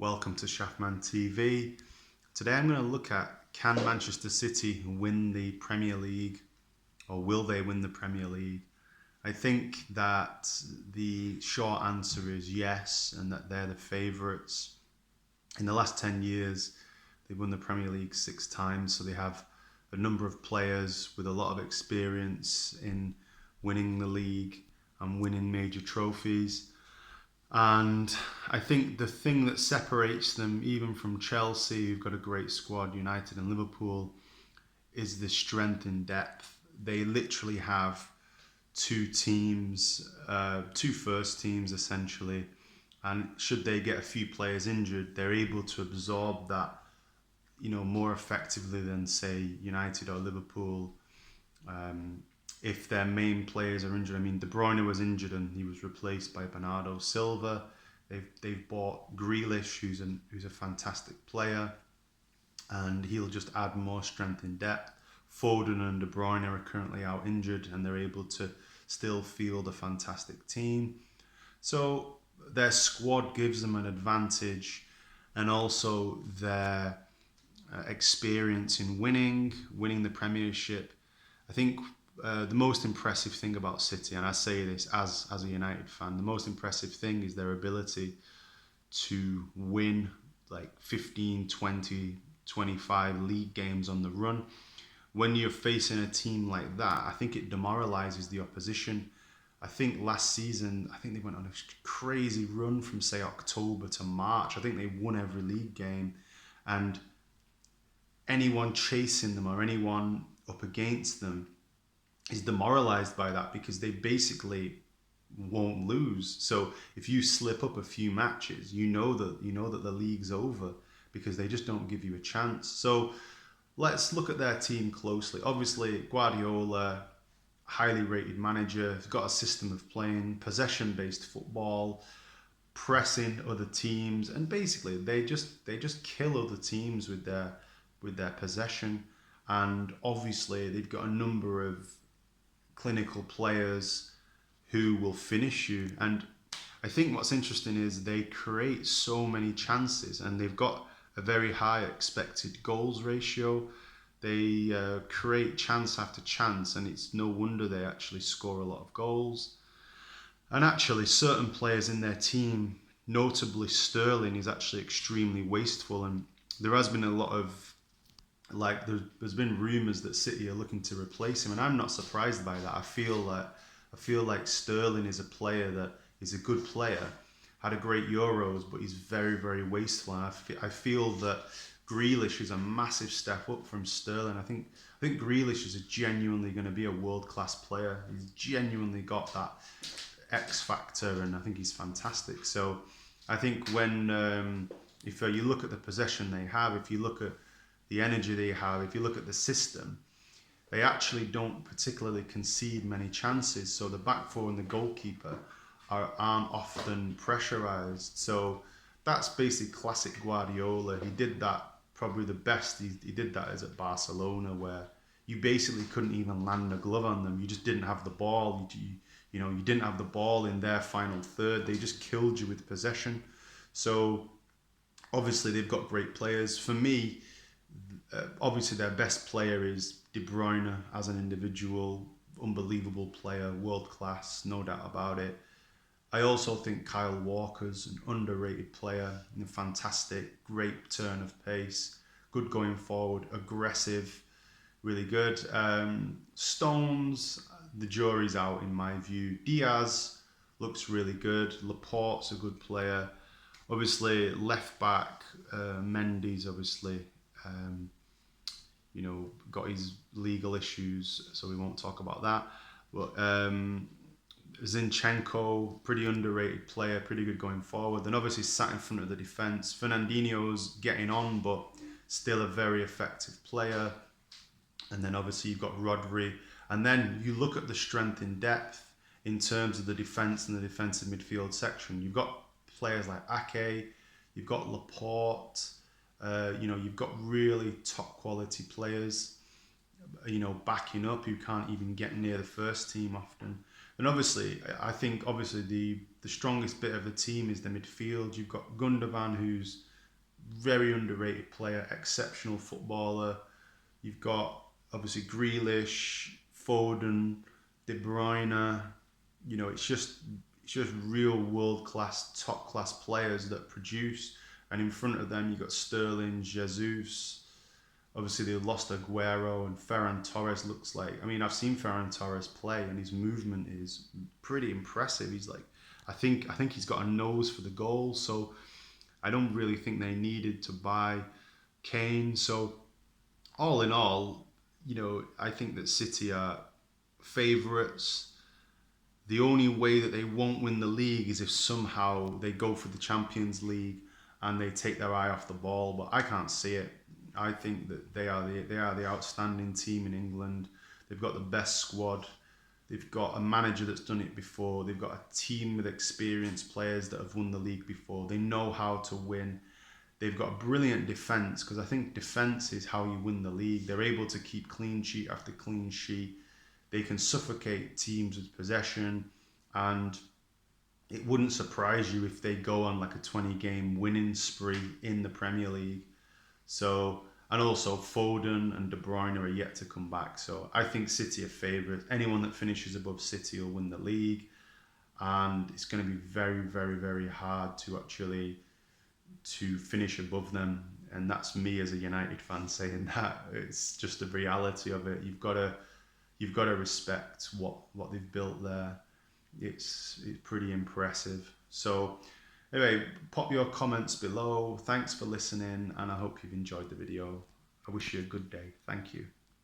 Welcome to Shaf Man TV. Today I'm going to look at, can Manchester City win the Premier League, or will they win the Premier League? I think that the short answer is yes, and that they're the favourites. In the last 10 years, they've won the Premier League 6 times, so they have a number of players with a lot of experience in winning the league and winning major trophies. And I think the thing that separates them even from Chelsea, who've got a great squad, United and Liverpool, is the strength in depth. They literally have two teams, two first teams essentially. And should they get a few players injured, they're able to absorb that, more effectively than say United or Liverpool. If their main players are injured, I mean, De Bruyne was injured and he was replaced by Bernardo Silva. They've bought Grealish, who's a fantastic player, and he'll just add more strength in depth. Foden and De Bruyne are currently out injured, and they're able to still field a fantastic team. So their squad gives them an advantage, and also their experience in winning the Premiership. I think the most impressive thing about City, and I say this as a United fan, the most impressive thing is their ability to win like 15, 20, 25 league games on the run. When you're facing a team like that, I think it demoralises the opposition. I think last season, they went on a crazy run from, say, October to March. I think they won every league game. And anyone chasing them or anyone up against them is demoralised by that, because they basically won't lose. So if you slip up a few matches, you know that the league's over, because they just don't give you a chance. So let's look at their team closely. Obviously, Guardiola, highly rated manager, has got a system of playing possession-based football, pressing other teams, and basically they just kill other teams with their possession. And obviously they've got a number of clinical players who will finish you. And I think what's interesting is they create so many chances, and they've got a very high expected goals ratio. They create chance after chance, and it's no wonder they actually score a lot of goals. And actually, certain players in their team, notably Sterling, is actually extremely wasteful. And there has been a lot of, there's been rumours that City are looking to replace him, and I'm not surprised by that. I feel like Sterling is a player that is a good player, had a great Euros, but he's very, very wasteful. And I feel that Grealish is a massive step up from Sterling. I think Grealish is genuinely going to be a world-class player. He's genuinely got that X factor, and I think he's fantastic. So I think if you look at the possession they have, if you look at the energy they have, if you look at the system, they actually don't particularly concede many chances. So the back four and the goalkeeper aren't often pressurised. So that's basically classic Guardiola. He did that probably the best. He did that as at Barcelona, where you basically couldn't even land a glove on them. You just didn't have the ball. You didn't have the ball in their final third. They just killed you with possession. So obviously they've got great players. For me, obviously their best player is De Bruyne as an individual, unbelievable player, world class, no doubt about it. I also think Kyle Walker's an underrated player, a fantastic, great turn of pace, good going forward, aggressive, really good. Stones, the jury's out in my view. Diaz looks really good. Laporte's a good player. Obviously, left back, Mendy's obviously, got his legal issues, so we won't talk about that. But Zinchenko, pretty underrated player, pretty good going forward. Then obviously sat in front of the defence. Fernandinho's getting on, but still a very effective player. And then obviously you've got Rodri. And then you look at the strength in depth in terms of the defence and the defensive midfield section. You've got players like Ake, you've got Laporte, you've got really top quality players, backing up, who can't even get near the first team often. And I think the strongest bit of the team is the midfield. You've got Gundogan, who's very underrated player, exceptional footballer. You've got obviously Grealish, Foden, De Bruyne. You know, it's just real world class, top class players that produce. And in front of them, you've got Sterling, Jesus. Obviously, they lost Aguero, and Ferran Torres looks like. I mean, I've seen Ferran Torres play, and his movement is pretty impressive. He's like, I think he's got a nose for the goal. So I don't really think they needed to buy Kane. So all in all, I think that City are favourites. The only way that they won't win the league is if somehow they go for the Champions League and they take their eye off the ball. But I can't see it. I think that they are the outstanding team in England. They've got the best squad. They've got a manager that's done it before. They've got a team with experienced players that have won the league before. They know how to win. They've got a brilliant defence, because I think defence is how you win the league. They're able to keep clean sheet after clean sheet. They can suffocate teams with possession, and it wouldn't surprise you if they go on like a 20-game winning spree in the Premier League. So, and also Foden and De Bruyne are yet to come back. So I think City are favourites. Anyone that finishes above City will win the league, and it's going to be very, very, very hard to finish above them. And that's me as a United fan saying that. It's just the reality of it. You've got to respect what they've built there. It's pretty impressive. So anyway, pop your comments below. Thanks for listening, and I hope you've enjoyed the video. I wish you a good day. Thank you.